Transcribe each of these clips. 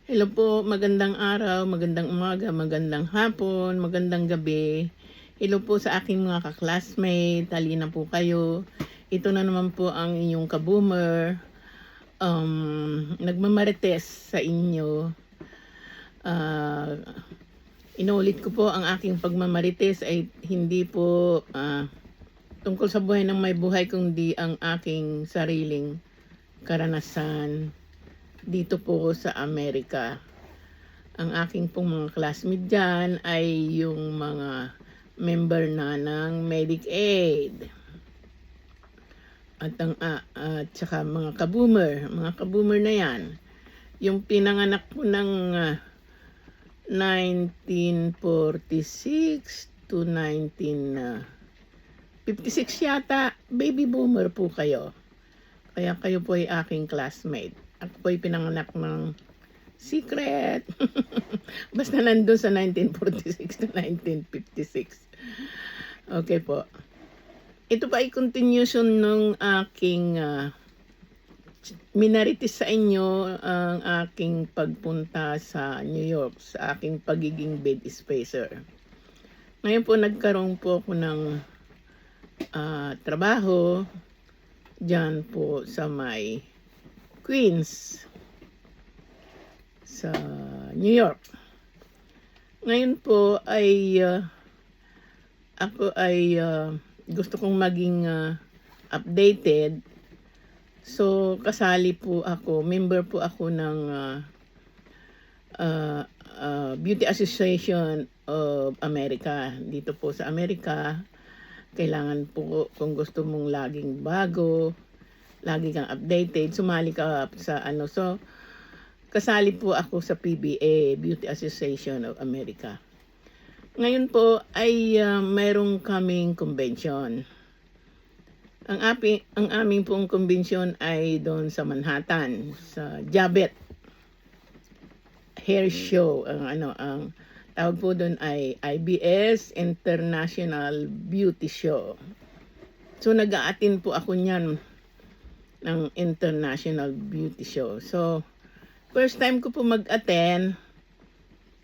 Hello po, magandang araw, magandang umaga, magandang hapon, magandang gabi. Hello po sa aking mga ka-classmate, halina po kayo. Ito na naman po ang inyong ka-boomer. Nagmamarites sa inyo. Inulit ko po ang aking pagmamarites ay hindi po tungkol sa buhay ng may buhay, kundi ang aking sariling karanasan dito po sa Amerika. Ang aking pong mga classmate dyan ay yung mga member na ng Medicaid. At saka mga ka-boomer na yan. Yung pinanganak ko ng 1946 to 1956 yata, baby boomer po kayo. Kaya kayo po ay aking classmate. Ako po ay pinanganak ng secret. Basta nandun sa 1946 to 1956. Okay po. Ito pa ay continuation ng aking minarites sa inyo ang aking pagpunta sa New York, sa aking pagiging bed spacer. Ngayon po nagkaroon po ako ng trabaho dyan po sa may Queens sa New York. Ngayon po ay ako ay gusto kong maging updated. So kasali po ako, member po ako ng Beauty Association of America. Dito po sa Amerika, kailangan po kung gusto mong laging bago, lagi kang updated, sumali ka sa So kasali po ako sa PBA, Beauty Association of America. Ngayon po ay mayroong kaming convention. Ang aming pong convention ay doon sa Manhattan, sa Javits Hair Show. Ang tawag po doon ay IBS, International Beauty Show. So nag-a-attend po ako niyan ng International Beauty Show. So first time ko po mag-attend.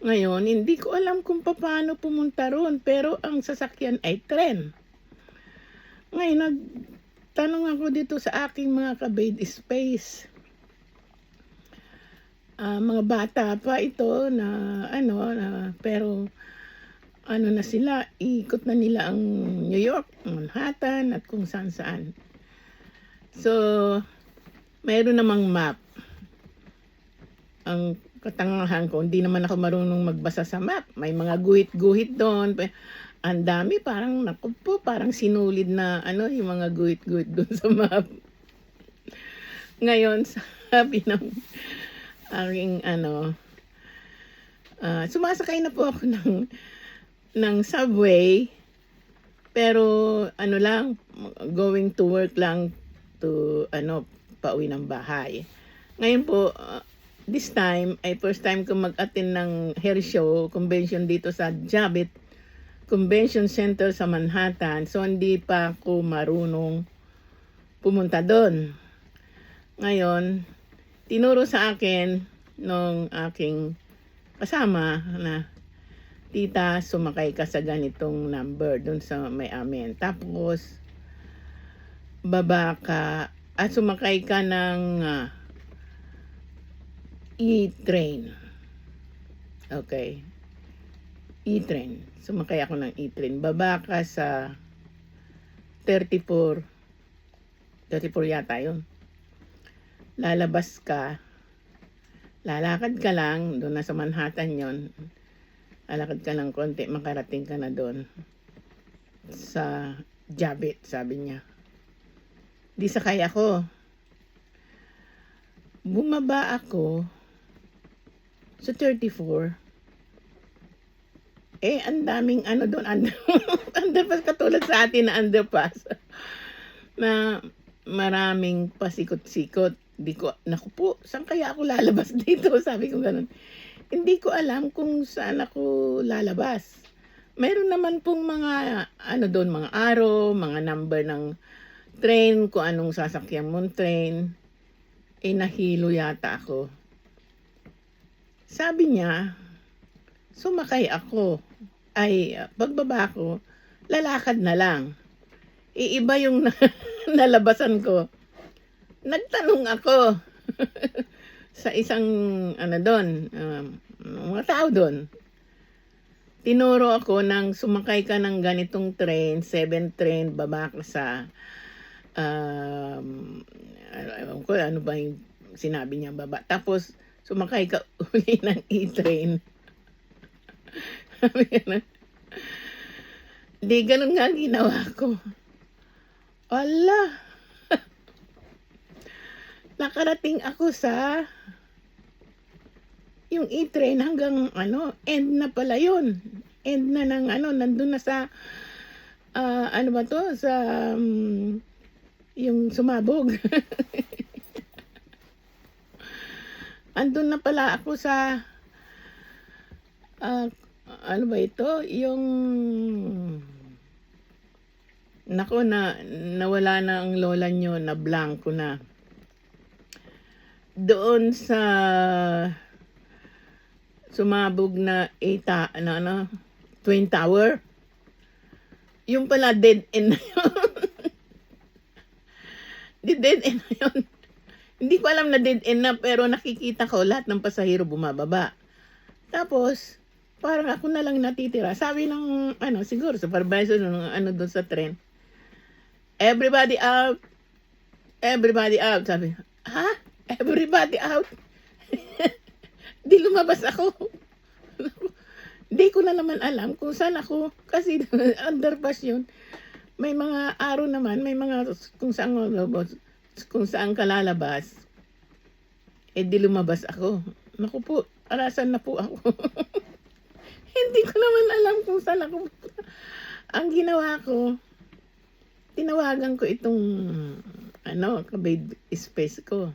Ngayon, hindi ko alam kung paano pumunta roon, pero ang sasakyan ay tren. Ngayon, nagtanong ako dito sa aking mga ka-bed space. Mga bata pa ito pero na sila, ikot na nila ang New York, Manhattan, at kung saan-saan. So, mayroon namang map. Ang katangahan ko, hindi naman ako marunong magbasa sa map. May mga guhit-guhit doon. Ang dami, parang sinulid na yung mga guhit-guhit doon sa map. Ngayon, sabi ng aking sumasakay na po ako ng subway, pero going to work lang to pauwi ng bahay. Ngayon po, this time ay first time ko mag-attend ng hair show convention dito sa Javits Convention Center sa Manhattan. So hindi pa ako marunong pumunta doon. Ngayon, tinuro sa akin nung aking kasama na, tita, sumakay ka sa ganitong number doon sa may amin. Tapos baba ka at sumakay ka ng E-train. Okay. E-train. Sumakay ako ng E-train. Baba ka sa 34 yata yun. Lalabas ka. Lalakad ka lang. Doon na sa Manhattan yon. Lalakad ka lang konti. Makarating ka na doon. Sa Javits, sabi niya. Di sakay ako. Bumaba ako sa 34. Ang daming doon, underpass, katulad sa atin na underpass. Na maraming pasikot-sikot. Naku po, saan kaya ako lalabas dito? Sabi ko ganun. Hindi ko alam kung saan ako lalabas. Meron naman pong mga, doon, mga arrow, mga number ng train, kung anong sasakyan mong train. Nahilo yata ako. Sabi niya, sumakay ako. Ay, pagbaba ko, lalakad na lang. Iiba yung nalabasan ko. Nagtanong ako sa isang ano doon, mga tao doon. Tinuro ako ng sumakay ka ng ganitong train, 7 train, baba ka sa ewan ko ano ba yung sinabi niya baba. Tapos sumakay ka uli ng e-train. Sabi ganun. Di ganun nga ginawa ko. Ala, nakarating ako sa yung e-train hanggang end na pala yun. End na ng nandun na sa ano ba to? Sa yung sumabog. Andun na pala ako sa ano ba ito? Yung nako na nawala na ang lola nyo, na blanco na. Doon sa sumabog na Twin Tower. Yung pala dead end na yun. Dead end na yun. Hindi ko alam na dead end na, pero nakikita ko lahat ng pasahero bumababa. Tapos, parang ako na lang natitira. Sabi ng, siguro, supervisor ng doon sa tren. Everybody out. Everybody out. Sabi, ha? Everybody out? Di lumabas ako. Di ko na naman alam kung saan ako. Kasi underpass yun. May mga araw naman, may mga kung saan kalalabas. Di lumabas ako. Naku po, arasan na po ako. Hindi ko naman alam kung saan ako. Ang ginawa ko, tinawagan ko itong kabay space ko.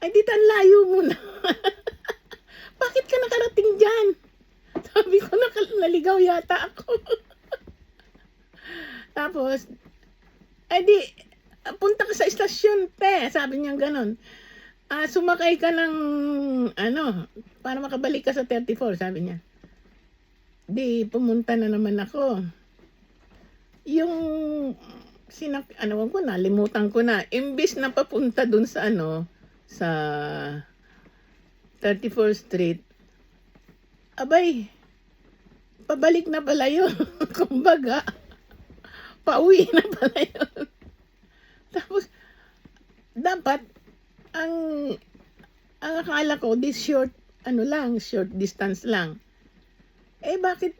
Ay, dito ang layo mo na. Bakit ka nakarating dyan? Sabi ko, naligaw yata ako. Tapos, punta ka sa istasyon, te. Sabi niya ganon. Sumakay ka ng, para makabalik ka sa 34, sabi niya. Di, pumunta na naman ako. Yung, nalimutan ko na. Imbis na papunta dun sa sa 34th Street, abay, pabalik na pala yun. Kumbaga, pauwi na pala yun. Tapos, dapat, ang akala ko, this short distance lang. Bakit,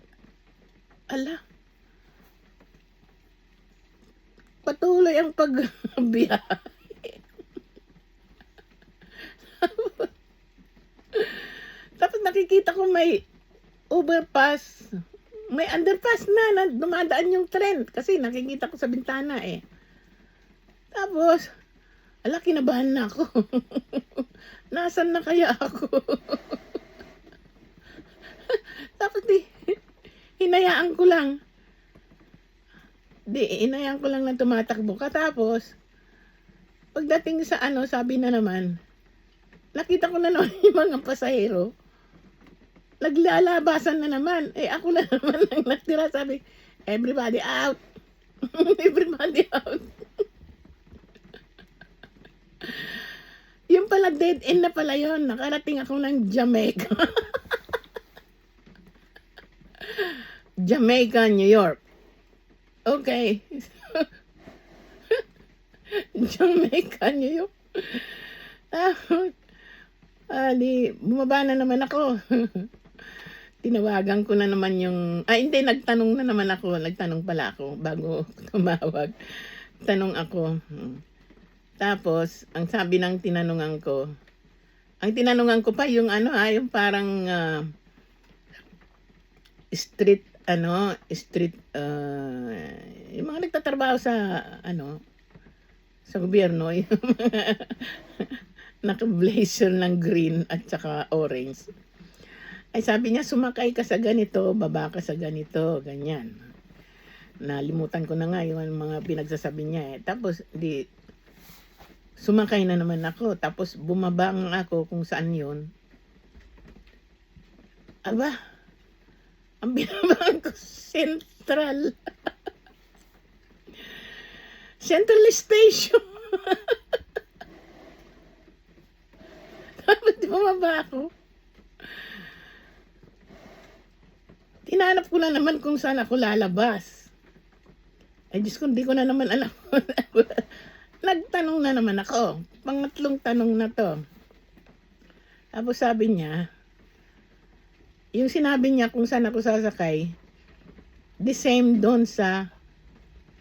patuloy ang pagbiyahe. Tapos nakikita ko may overpass, may underpass na dumadaan yung tren kasi nakikita ko sa bintana Tapos, kinabahan na ako. Nasaan na kaya ako? Tapos hinayaan ko lang. Hinayaan ko lang na tumatakbo ka. Tapos, pagdating sa sabi na naman, nakita ko na naman yung mga pasahero. Naglalabasan na naman. Ako na naman ang natira. Sabi, everybody out. Everybody out. Yung pala dead end na pala yun. Nakarating ako ng Jamaica. Jamaica, New York. Okay. Jamaica, New York. Bumaba na naman ako. Tinawagan ko na naman yung... hindi, nagtanong na naman ako. Nagtanong pala ako bago tumawag. Tanong ako. Tapos, ang sabi ng tinanungan ko, pa yung yung parang street, yung mga nagtatrabaho sa, sa gobyerno, yung naka-blazer ng green at saka orange. Ay sabi niya, sumakay ka sa ganito, baba ka sa ganito, ganyan. Nalimutan ko na nga yung mga pinagsasabi niya Tapos, sumakay na naman ako. Tapos, bumaba ako kung saan yun. Aba, ang binabangan ko Central. Central Station. Tapos bumaba ako. Tinanap ko na naman kung saan ako lalabas. Ay, Diyos ko, hindi ko na naman alam. Nagtanong na naman ako. Pangatlong tanong na to. Tapos sabi niya, yung sinabi niya kung saan ako sasakay, the same doon sa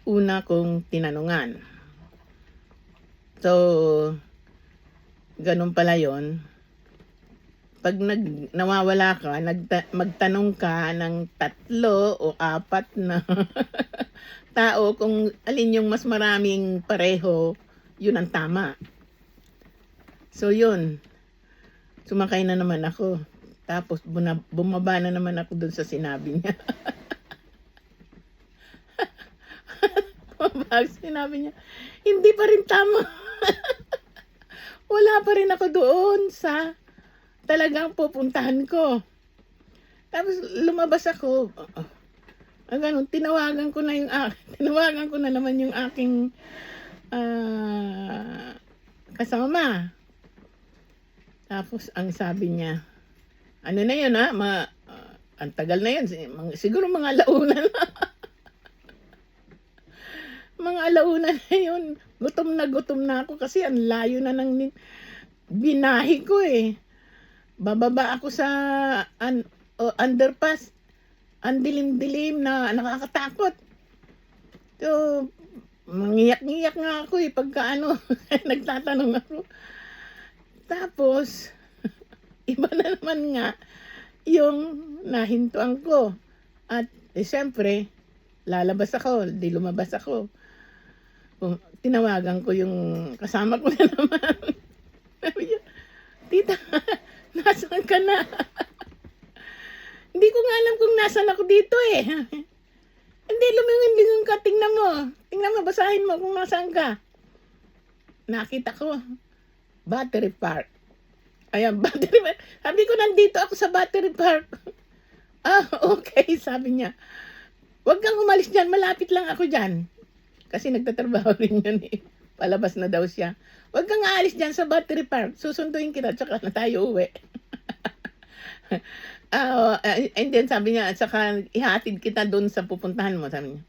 una kong tinanungan. So, ganun pala yon. Pag nawawala ka, magtanong ka ng 3 o 4 na tao kung alin yung mas maraming pareho, yun ang tama. So yun, sumakay na naman ako. Tapos bumaba na naman ako dun sa sinabi niya. Sinabi niya, hindi pa rin tama. Wala pa rin ako doon sa talagang pupuntahan ko. Tapos lumabas ako. Ganun, tinawagan ko na naman yung aking kasama. Tapos ang sabi niya, ano na yun ang tagal na yun, siguro mga alauna na. Mga alauna na yun. Gutom na ako kasi ang layo na ng binahi ko eh. Bababa ako sa underpass. Ang dilim-dilim na nakakatakot. So, mangiyak-ngiyak nga ako eh pagka nagtatanong ako. Tapos, iba na naman nga yung nahintuan ko. At siyempre, lalabas ako, di lumabas ako. Tinawagan ko yung kasama ko na naman. Sabi niya, tita, nasaan ka na? Hindi ko nga alam kung nasaan ako dito eh. Hindi, lumingon ka, tingnan mo. Tingnan mo, basahin mo kung nasaan ka. Nakita ko, Battery Park. Ayan, Battery Park. Sabi ko, nandito ako sa Battery Park. Okay, sabi niya. Huwag kang umalis dyan, malapit lang ako dyan. Kasi nagtatrabaho rin yun eh. Palabas na daw siya. Huwag kang aalis dyan sa Battery Park. Susunduin kita, tsaka na tayo uwi. And then sabi niya, tsaka ihatid kita doon sa pupuntahan mo, sabi niya.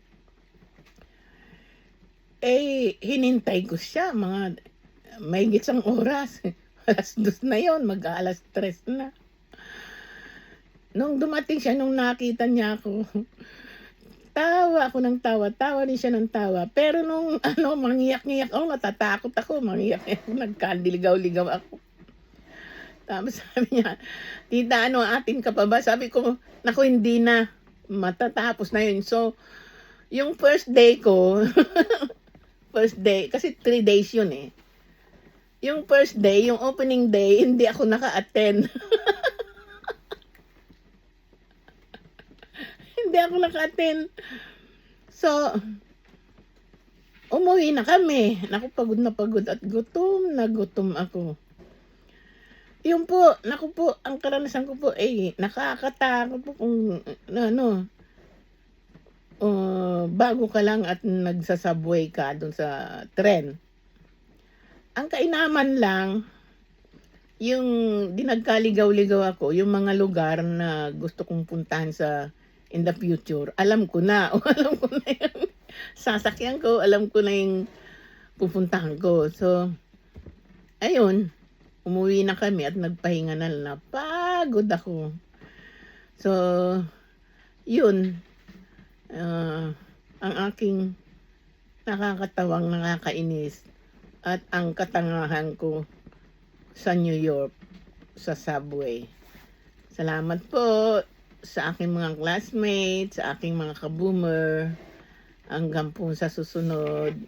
Eh, hinintay ko siya, mga may isang oras. 2:00 na yon, mag-3 na. Nung dumating siya, nung nakita niya ako, tawa ako ng tawa rin siya ng tawa. Pero nung mangiyak-ngiyak ako, natatakot ako, nagkaligaw-ligaw ako. Tapos sabi niya, tita, atin ka pa ba? Sabi ko, naku, hindi na. Matatapos na yun. So, yung first day ko, kasi 3 days yun eh. Yung first day, yung opening day, hindi ako naka-attend. Hindi ako naka-attend. So, umuwi na kami. Naku, pagod na pagod at gutom na gutom ako. Yun po, naku po, ang karanasan ko po, nakakatakot po kung, bago ka lang at nagsasubway ka dun sa tren. Ang kainaman lang, yung dinagkaligaw-ligaw ako, yung mga lugar na gusto kong puntahan in the future, alam ko na. Alam ko na yung sasakyan ko, alam ko na yung pupuntahan ko. So, ayun, umuwi na kami at nagpahinga na lang. Pagod ako. So, yun, ang aking nakakatawang, nakakainis at ang katangahan ko sa New York, sa subway. Salamat po sa aking mga classmates, sa aking mga kaboomer. Hanggang po sa susunod.